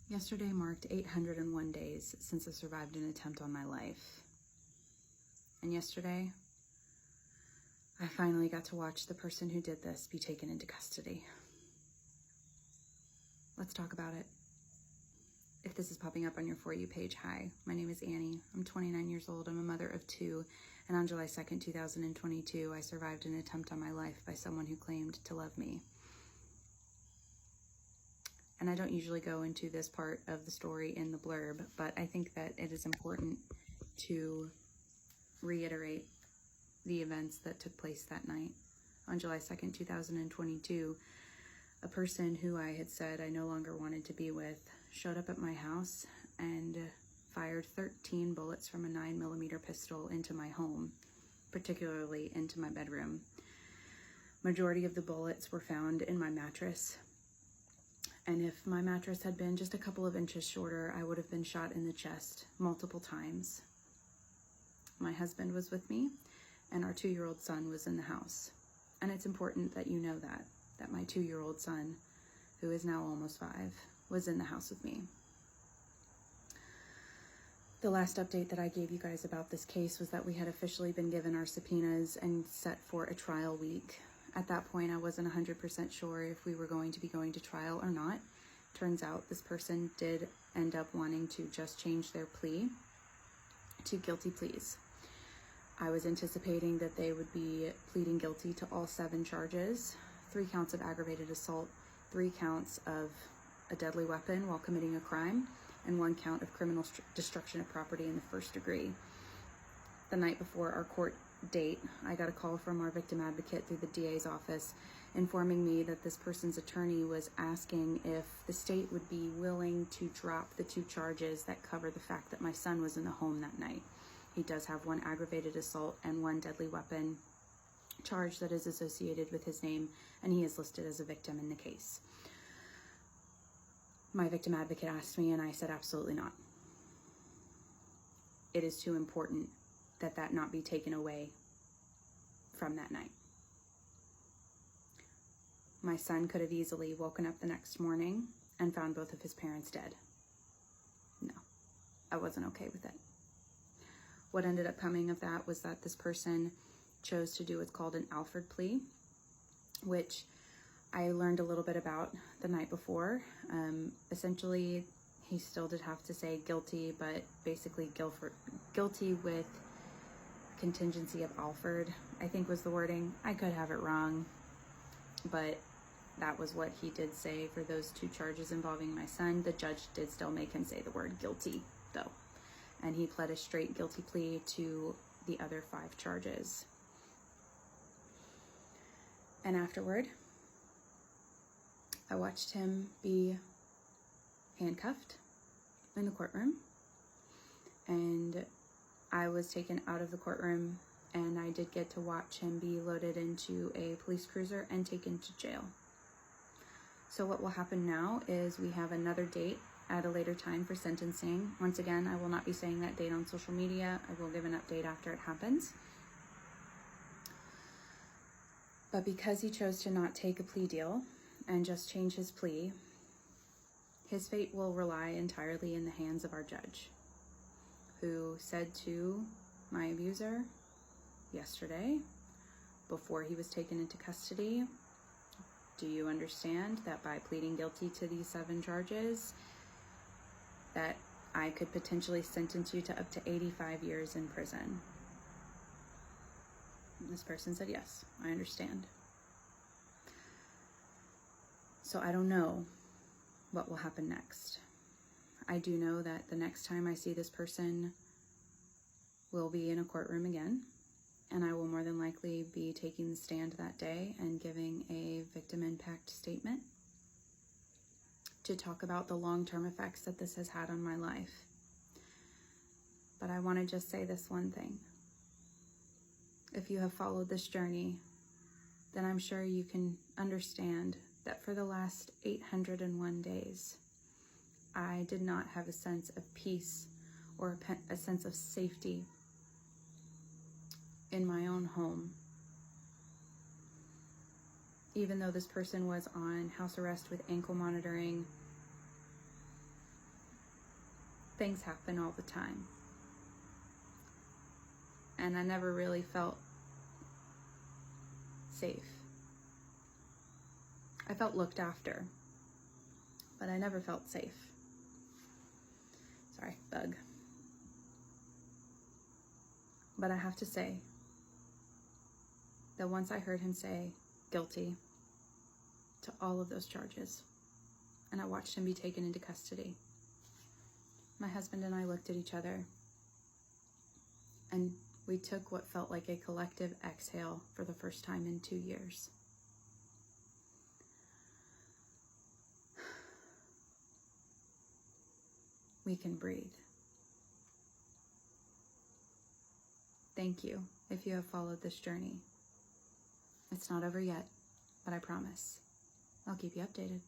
Yesterday marked 801 days since I survived an attempt on my life. And yesterday, I finally got to watch the person who did this be taken into custody. Let's talk about it. If this is popping up on your For You page, hi, my name is Annie. I'm 29 years old. I'm a mother of two. And on July 2nd, 2022, I survived an attempt on my life by someone who claimed to love me. And I don't usually go into this part of the story in the blurb, but I think that it is important to reiterate the events that took place that night. On July 2nd, 2022, a person who I had said I no longer wanted to be with showed up at my house and fired 13 bullets from a 9mm pistol into my home, particularly into my bedroom. Majority of the bullets were found in my mattress. And if my mattress had been just a couple of inches shorter, I would have been shot in the chest multiple times. My husband was with me, and our 2-year-old son was in the house. And it's important that you know that my 2-year-old son, who is now almost 5, was in the house with me. The last update that I gave you guys about this case was that we had officially been given our subpoenas and set for a trial week. At that point, I wasn't 100% sure if we were going to be going to trial or not. Turns out this person did end up wanting to just change their plea to guilty pleas. I was anticipating that they would be pleading guilty to all 7 charges, 3 counts of aggravated assault, 3 counts of a deadly weapon while committing a crime, and 1 count of criminal destruction of property in the 1st degree. The night before our court date, I got a call from our victim advocate through the DA's office informing me that this person's attorney was asking if the state would be willing to drop the 2 charges that cover the fact that my son was in the home that night. He does have 1 aggravated assault and 1 deadly weapon charge that is associated with his name, and he is listed as a victim in the case. My victim advocate asked me, and I said absolutely not. It is too important that not be taken away from that night. My son could have easily woken up the next morning and found both of his parents dead. No, I wasn't okay with it. What ended up coming of that was that this person chose to do what's called an Alford plea, which I learned a little bit about the night before. Essentially, he still did have to say guilty, but basically guilty with contingency of Alford, I think was the wording. I could have it wrong, but that was what he did say for those 2 charges involving my son. The judge did still make him say the word guilty, though, and he pled a straight guilty plea to the other 5 charges. And afterward, I watched him be handcuffed in the courtroom, and I was taken out of the courtroom, and I did get to watch him be loaded into a police cruiser and taken to jail. So what will happen now is we have another date at a later time for sentencing. Once again, I will not be saying that date on social media. I will give an update after it happens. But because he chose to not take a plea deal and just change his plea, his fate will rely entirely in the hands of our judge, who said to my abuser yesterday, before he was taken into custody, do you understand that by pleading guilty to these 7 charges, that I could potentially sentence you to up to 85 years in prison? And this person said, yes, I understand. So I don't know what will happen next. I do know that the next time I see this person will be in a courtroom again, and I will more than likely be taking the stand that day and giving a victim impact statement to talk about the long-term effects that this has had on my life. But I want to just say this one thing. If you have followed this journey, then I'm sure you can understand that for the last 801 days, I did not have a sense of peace or a sense of safety in my own home. Even though this person was on house arrest with ankle monitoring, things happen all the time. And I never really felt safe. I felt looked after, but I never felt safe. Sorry, bug. But I have to say that once I heard him say guilty to all of those charges, and I watched him be taken into custody, my husband and I looked at each other, and we took what felt like a collective exhale for the first time in 2 years. We can breathe. Thank you if you have followed this journey. It's not over yet, but I promise I'll keep you updated.